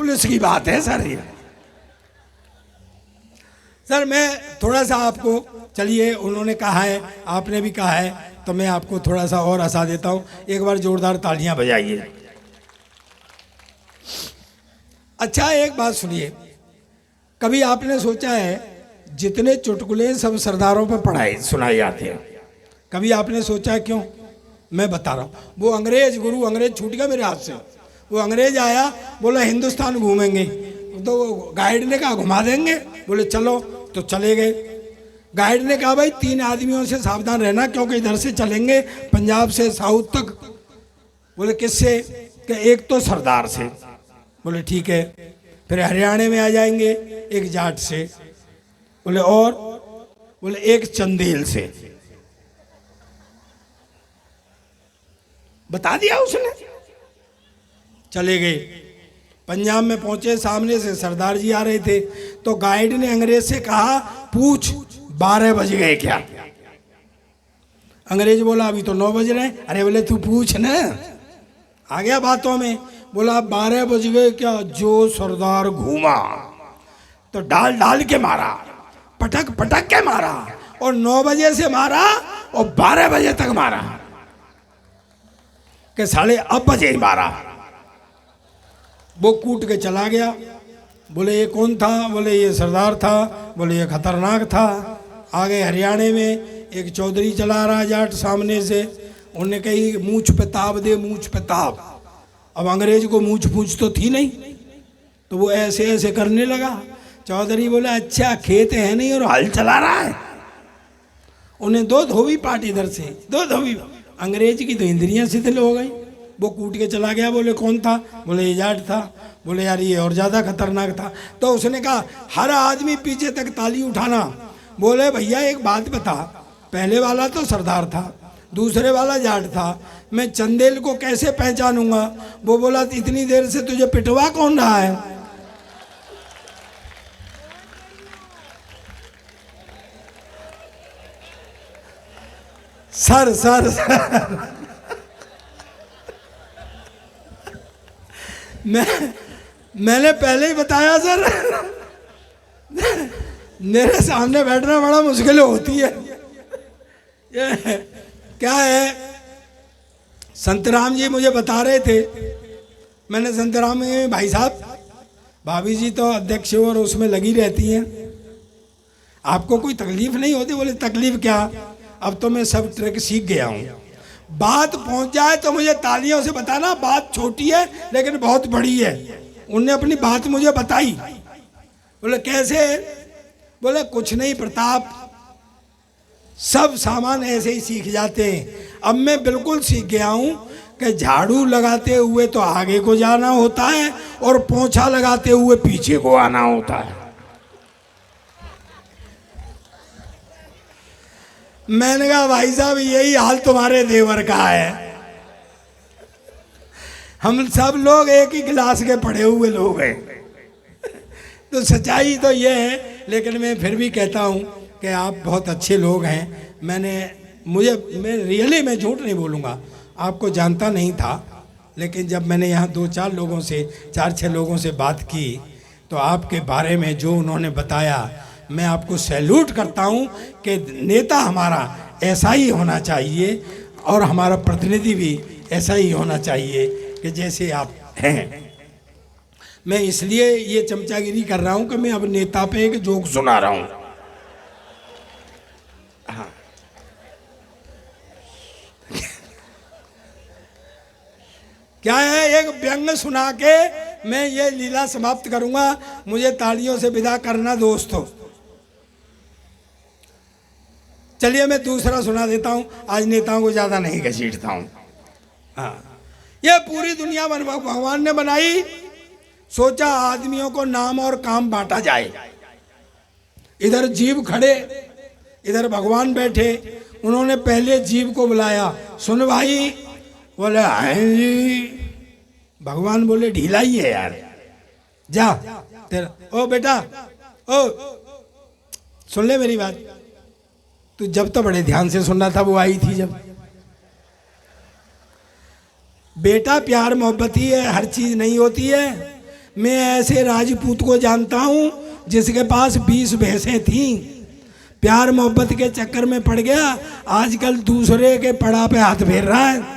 Police की बात है सर ये। सर मैं थोड़ा सा आपको, चलिए उन्होंने कहा है, आपने भी कहा है, तो मैं आपको थोड़ा सा और हंसा देता हूँ। एक बार जोरदार तालियां बजाइए। अच्छा एक बात सुनिए, कभी आपने सोचा है जितने चुटकुले सब सरदारों पर पढ़ाए सुनाए जाते हैं, कभी आपने सोचा है क्यों? मैं बता रहा हूँ। वो अंग्रेज गुरु, अंग्रेज छूट गया मेरे हाथ से, वो अंग्रेज आया, बोला हिंदुस्तान घूमेंगे, तो गाइड ने कहा घुमा देंगे, बोले चलो, तो चले गए। गाइड ने कहा भाई 3 आदमियों से सावधान रहना क्योंकि इधर से चलेंगे पंजाब से साउथ तक। बोले किससे? कि एक तो सरदार से। बोले ठीक है। फिर हरियाणा में आ जाएंगे एक जाट से। बोले और? बोले एक चंदेल से। बता दिया उसने। चले गए, पंजाब में पहुंचे, सामने से सरदार जी आ रहे थे, तो गाइड ने अंग्रेज से कहा पूछ 12 बज गए क्या? अंग्रेज बोला अभी तो 9 बज रहे हैं। अरे बोले तू पूछ ना, आ गया बातों में। बोला 12 बज गए क्या? जो सरदार घूमा तो डाल डाल के मारा, पटक पटक के मारा, और 9 बजे से मारा और 12 बजे तक मारा, के साढ़े अब बजे ही मारा। वो कूट के चला गया। बोले ये कौन था? बोले ये सरदार था। बोले ये खतरनाक था। आ गए हरियाणा में, एक चौधरी चला रहा जाट सामने से, उन्होंने कही मूछ पे ताब दे, मूछ पे ताब। अब अंग्रेज को मूछ पूछ तो थी नहीं, तो वो ऐसे ऐसे करने लगा। चौधरी बोला अच्छा खेत है नहीं और हल चला रहा है। उन्हें 2 धोबी पार्टी इधर से, 2 धोबी। अंग्रेज की तो इंद्रियां शिथिल हो गई। वो कूट के चला गया। बोले कौन था? बोले ये जाट था। बोले यार ये और ज़्यादा खतरनाक था। तो उसने कहा हर आदमी पीछे तक ताली उठाना। बोले भैया एक बात बता, पहले वाला तो सरदार था, दूसरे वाला जाट था, मैं चंदेल को कैसे पहचानूंगा? वो बोला इतनी देर से तुझे पिटवा कौन रहा है? Sir sir, sir. मैंने पहले ही बताया सर, मेरे सामने बैठना बड़ा मुश्किल होती है। ये क्या है, संतराम जी मुझे बता रहे थे, मैंने संतराम में भाई साहब, भाभी जी तो अध्यक्ष और उसमें लगी रहती हैं, आपको कोई तकलीफ नहीं होती? बोले तकलीफ क्या, अब तो मैं सब ट्रिक सीख गया हूँ। बात पहुंच जाए तो मुझे तालियों से बताना, बात छोटी है लेकिन बहुत बड़ी है। उनने अपनी बात मुझे बताई। बोले कैसे? बोले कुछ नहीं प्रताप, सब सामान ऐसे ही सीख जाते हैं। अब मैं बिल्कुल सीख गया हूं कि झाड़ू लगाते हुए तो आगे को जाना होता है और पोंछा लगाते हुए पीछे को आना होता है। मैंने कहा भाई साहब यही हाल तुम्हारे देवर का है। हम सब लोग एक ही क्लास के पढ़े हुए लोग हैं। तो सच्चाई तो ये है, लेकिन मैं फिर भी कहता हूँ कि आप बहुत अच्छे लोग हैं। मैं रियली मैं झूठ नहीं बोलूँगा, आपको जानता नहीं था, लेकिन जब मैंने यहाँ 2-4 लोगों से, 4-6 लोगों से बात की, तो आपके बारे में जो उन्होंने बताया, मैं आपको सैल्यूट करता हूँ कि नेता हमारा ऐसा ही होना चाहिए और हमारा प्रतिनिधि भी ऐसा ही होना चाहिए कि जैसे आप हैं। मैं इसलिए ये चमचागिरी कर रहा हूँ कि मैं अब नेता पे एक जोक सुना रहा हूँ। हाँ। क्या है, एक व्यंग सुना के मैं ये लीला समाप्त करूंगा। मुझे तालियों से विदा करना दोस्तों। चलिए मैं दूसरा सुना देता हूं, आज नेताओं को ज्यादा नहीं घसीटता हूं। हाँ, ये पूरी दुनिया भगवान ने बनाई, सोचा आदमियों को नाम और काम बांटा जाए। इधर जीव खड़े, इधर भगवान बैठे। उन्होंने पहले जीव को बुलाया, सुन भाई। बोले हाँ जी। भगवान बोले ढीला ही है यार, जा तेरा। ओ बेटा, ओ सुन ले मेरी बात। तू जब तो बड़े ध्यान से सुन रहा था, वो आई थी जब। बेटा प्यार मोहब्बत ही है, हर चीज नहीं होती है। मैं ऐसे राजपूत को जानता हूं जिसके पास 20 भैंसें थीं, प्यार मोहब्बत के चक्कर में पड़ गया, आजकल दूसरे के पड़ा पे हाथ फेर रहा है।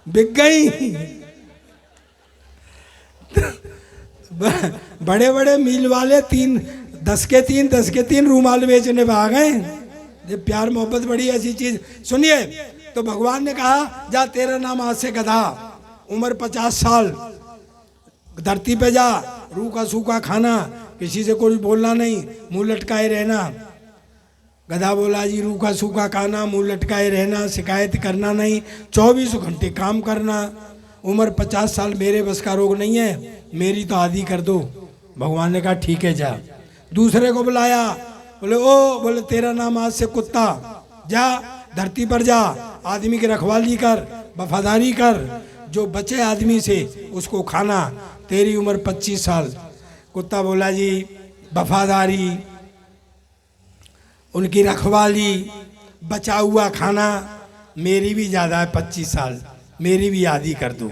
बिक गई। बड़े बड़े मील वाले 10 के 3 रूमाल बेचने भाग गए। ये प्यार मोहब्बत बड़ी ऐसी चीज। सुनिए, तो भगवान ने कहा जा तेरा नाम आज से गधा, उम्र 50 साल, धरती पे जा, रूखा सूखा खाना, किसी से कुछ बोलना नहीं, मुंह लटकाए रहना। गधा बोला जी रूखा सूखा खाना, मुंह लटकाए रहना, शिकायत करना नहीं, 24 घंटे काम करना, उम्र 50 साल, मेरे बस का रोग नहीं है, मेरी तो आदि कर दो। भगवान ने कहा ठीक है जा। दूसरे को बुलाया, बोले तेरा नाम आज से कुत्ता, जा धरती पर जा, आदमी की रखवाली कर, वफादारी कर, जो बचे आदमी से उसको खाना, तेरी उम्र 25 साल। कुत्ता बोला जी वफादारी, उनकी रखवाली, बचा हुआ खाना, मेरी भी ज़्यादा है 25 साल, मेरी भी आदि कर दो।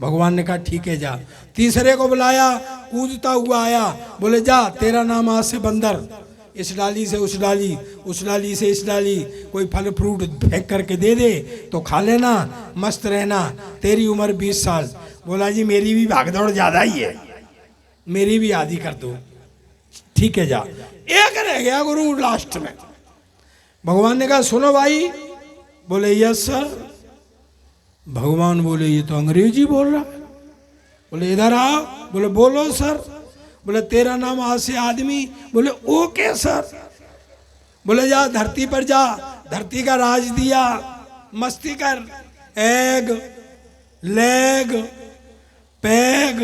भगवान ने कहा ठीक है जा। तीसरे को बुलाया, कूदता हुआ आया, बोले जा तेरा नाम आज से बंदर, इस डाली से उस डाली, उस डाली से इस डाली, कोई फल फ्रूट फेंक करके दे दे तो खा लेना, मस्त रहना, तेरी उम्र 20 साल। बोला जी मेरी भी भागदौड़ ज़्यादा ही है, मेरी भी आदि कर दो। ठीक है जा। एक रह गया गुरु लास्ट में। भगवान ने कहा सुनो भाई। बोले यस सर। भगवान बोले ये तो अंग्रेजी बोल रहा है। बोले इधर आओ। बोले बोलो सर। बोले तेरा नाम आज से आदमी। बोले ओके सर। बोले जा धरती पर जा, धरती का राज दिया, मस्ती कर, egg leg peg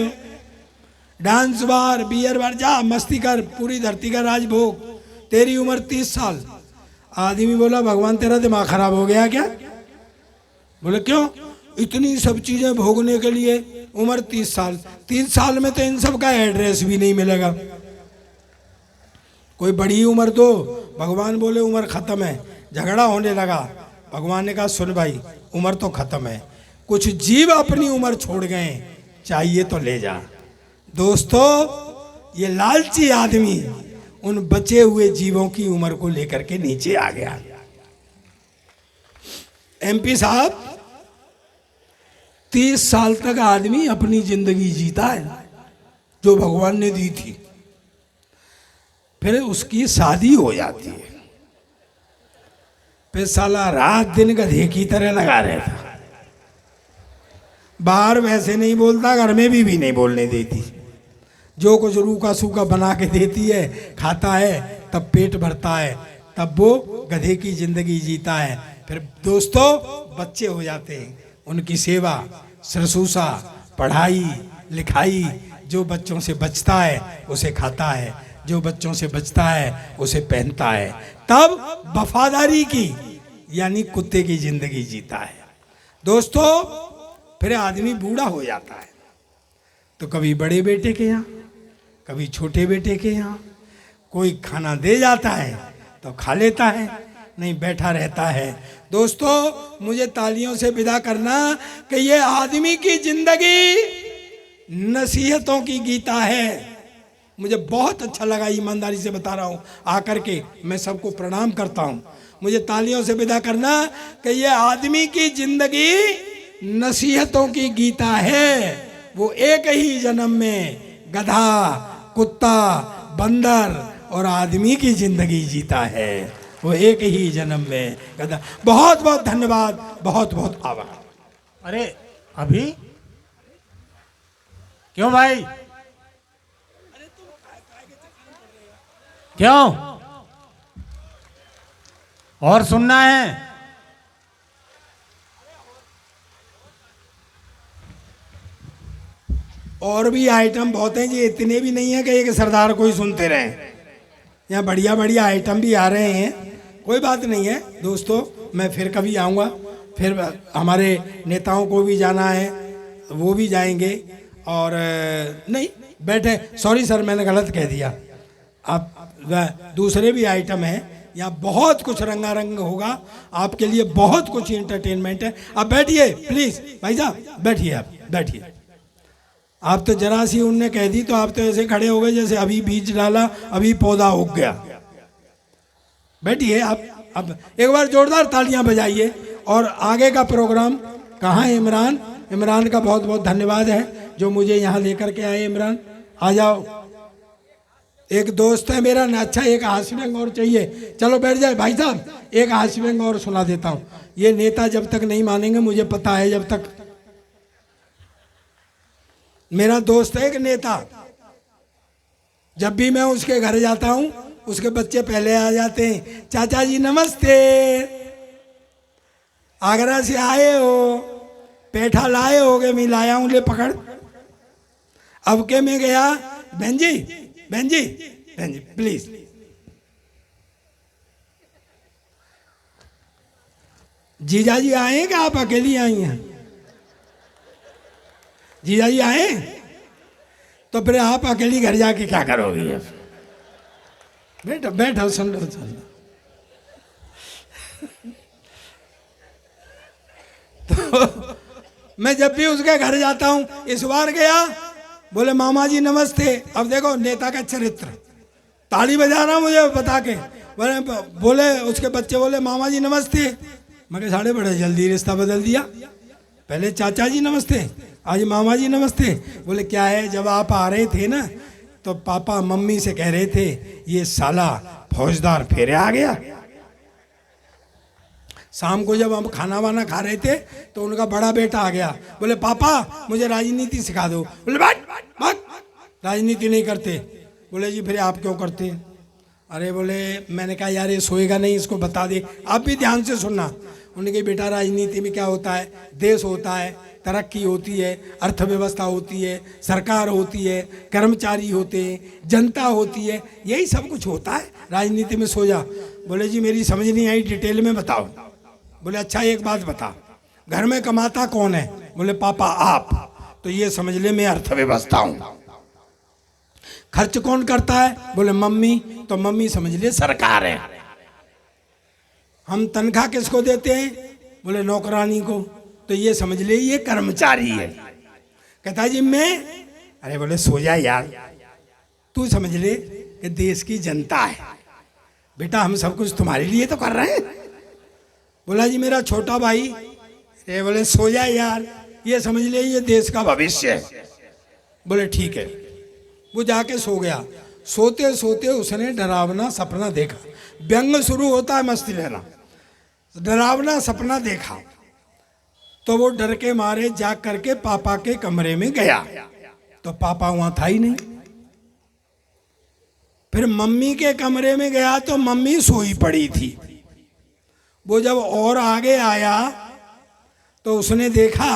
dance bar beer bar, जा मस्ती कर, पूरी धरती का राज भोग, तेरी उम्र 30 साल। आदमी बोला भगवान तेरा दिमाग खराब हो गया क्या? बोले क्यों? इतनी सब चीजें भोगने के लिए उम्र 30 साल, 30 साल में तो इन सब का एड्रेस भी नहीं मिलेगा, कोई बड़ी उम्र दो। भगवान बोले उम्र खत्म है। झगड़ा होने लगा। भगवान ने कहा सुन भाई उम्र तो खत्म है, कुछ जीव अपनी उम्र छोड़ गए, चाहिए तो ले जा। दोस्तों ये लालची आदमी उन बचे हुए जीवों की उम्र को लेकर के नीचे आ गया। एमपी साहब 30 साल तक आदमी अपनी जिंदगी जीता है जो भगवान ने दी थी, फिर उसकी शादी हो जाती है, फिर साला रात दिन गधे की तरह लगा रहता, बाहर वैसे नहीं बोलता, घर में भी नहीं बोलने देती, जो कुछ रूखा सूखा बना के देती है खाता है, तब पेट भरता है, तब वो गधे की जिंदगी जीता है। फिर दोस्तों बच्चे हो जाते हैं, उनकी सेवा शुश्रूषा पढ़ाई लिखाई, जो बच्चों से बचता है उसे खाता है, जो बच्चों से बचता है उसे पहनता है, तब वफादारी की यानी कुत्ते की जिंदगी जीता है। दोस्तों फिर आदमी बूढ़ा हो जाता है तो कभी बड़े बेटे के यहाँ, कभी छोटे बेटे के यहाँ, कोई खाना दे जाता है तो खा लेता है, नहीं बैठा रहता है। दोस्तों मुझे तालियों से विदा करना कि ये आदमी की जिंदगी नसीहतों की गीता है। मुझे बहुत अच्छा लगा, ईमानदारी से बता रहा हूँ, आकर के मैं सबको प्रणाम करता हूँ। मुझे तालियों से विदा करना कि ये आदमी की जिंदगी नसीहतों की गीता है। वो एक ही जन्म में गधा कुत्ता बंदर और आदमी की जिंदगी जीता है, वो एक ही जन्म में गधा। बहुत बहुत धन्यवाद, बहुत बहुत आभार। अरे अभी क्यों भाई, क्यों और सुनना है? और भी आइटम बहुत हैं जी, इतने भी नहीं है कि एक सरदार को ही सुनते रहें। यहाँ बढ़िया बढ़िया आइटम भी आ रहे हैं, कोई बात नहीं है दोस्तों, मैं फिर कभी आऊँगा, फिर हमारे नेताओं को भी जाना है, वो भी जाएंगे। और नहीं बैठे, सॉरी सर मैंने गलत कह दिया, आप दूसरे भी आइटम हैं, यहाँ बहुत कुछ रंगारंग होगा, आपके लिए बहुत कुछ एंटरटेनमेंट है। आप बैठिए प्लीज, भाई साहब बैठिए, आप बैठिए। आप तो जरा सी उनने कह दी तो आप तो ऐसे खड़े हो गए जैसे अभी बीज डाला, अभी पौधा उग गया। बैठिए आप। अब एक बार जोरदार तालियां बजाइए। और आगे का प्रोग्राम कहाँ है इमरान? इमरान का बहुत बहुत धन्यवाद है जो मुझे यहाँ लेकर के आए। इमरान आ जाओ। एक दोस्त है मेरा ना, अच्छा एक हास्यव्यंग और चाहिए। चलो बैठ जाए भाई साहब, एक हास्यव्यंग और सुना देता हूँ। ये नेता जब तक नहीं मानेंगे, मुझे पता है, जब तक मेरा दोस्त है एक नेता, जब भी मैं उसके घर जाता हूं उसके बच्चे पहले आ जाते हैं, चाचा जी नमस्ते, आगरा से आए हो, पेठा लाए होगे? मैं लाया हूं, ले पकड़। अब के मैं गया, बहन जी बहन जी बहन जी प्लीज। जीजा जी आए क्या आप अकेली आई हैं? जीजा जी आए तो फिर आप अकेली घर जाके क्या करोगी? बैठो बैठो, सुन लो सुन लो। तो मैं जब भी उसके घर जाता हूं, इस बार गया, बोले मामा जी नमस्ते। अब देखो नेता का चरित्र, ताली बजाना मुझे बता के, बोले उसके बच्चे बोले मामा जी नमस्ते। मैं कहा साढ़े बड़े जल्दी रिश्ता बदल दिया, पहले चाचा जी नमस्ते, आज मामा जी नमस्ते। बोले क्या है, जब आप आ रहे थे ना तो पापा मम्मी से कह रहे थे ये साला फौजदार फेरे आ गया। शाम को जब हम खाना वाना खा रहे थे तो उनका बड़ा बेटा आ गया, बोले पापा मुझे राजनीति सिखा दो। बोले बैठ, राजनीति नहीं करते। बोले जी फिर आप क्यों करते? अरे बोले, मैंने कहा यार ये सोएगा नहीं, इसको बता दे, आप भी ध्यान से सुनना। उन्होंने कहा बेटा राजनीति में क्या होता है, देश होता है, तरक्की होती है, अर्थव्यवस्था होती है, सरकार होती है, कर्मचारी होते हैं, जनता होती है, यही सब कुछ होता है, राजनीति में सो जा। बोले जी मेरी समझ नहीं आई, डिटेल में बताओ। बोले अच्छा एक बात बता, घर में कमाता कौन है? बोले पापा आप। तो ये समझ ले मैं अर्थव्यवस्था हूं। खर्च कौन करता है? बोले मम्मी। तो मम्मी समझ ले सरकार है। हम तनख्वाह किसको देते हैं? बोले नौकरानी को। तो ये समझ ले ये कर्मचारी है। कहता जी मैं, अरे बोले सो जा यार, तू समझ ले कि देश की जनता है बेटा, हम सब कुछ तुम्हारे लिए तो कर रहे हैं। बोला जी मेरा छोटा भाई, अरे बोले सो जा यार, ये समझ ले ये देश का भविष्य है। बोले ठीक है। वो जाके सो गया। सोते सोते उसने डरावना सपना देखा। व्यंग शुरू होता है मस्ती लेना। डरावना सपना देखा तो वो डर के मारे जाग करके पापा के कमरे में गया तो पापा वहां था ही नहीं। फिर मम्मी के कमरे में गया तो मम्मी सोई पड़ी थी। वो जब और आगे आया तो उसने देखा,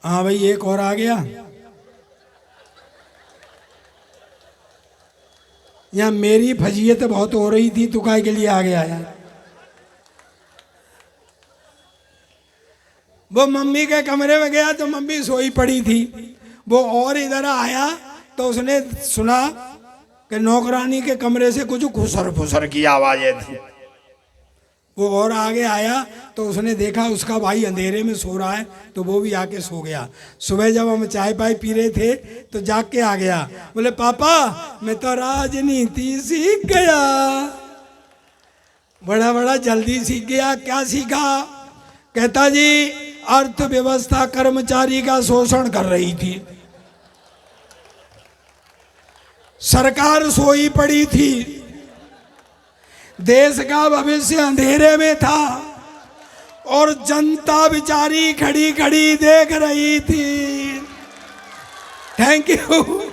हाँ भाई एक और आ गया। यहाँ मेरी फजीयत बहुत हो रही थी, तू काय के लिए आ गया यार? वो मम्मी के कमरे में गया तो मम्मी सोई पड़ी थी। वो और इधर आया तो उसने सुना कि नौकरानी के कमरे से कुछ खुसर फुसर की आवाजें थी। वो और आगे आया तो उसने देखा उसका भाई अंधेरे में सो रहा है तो वो भी आके सो गया। सुबह जब हम चाय पाई पी रहे थे तो जाग के आ गया। बोले पापा मैं तो राजनीति सीख गया, बड़ा बड़ा जल्दी सीख गया। क्या सीखा? कहता जी अर्थव्यवस्था कर्मचारी का शोषण कर रही थी, सरकार सोई पड़ी थी, देश का भविष्य अंधेरे में था और जनता बेचारी खड़ी खड़ी देख रही थी। Thank you.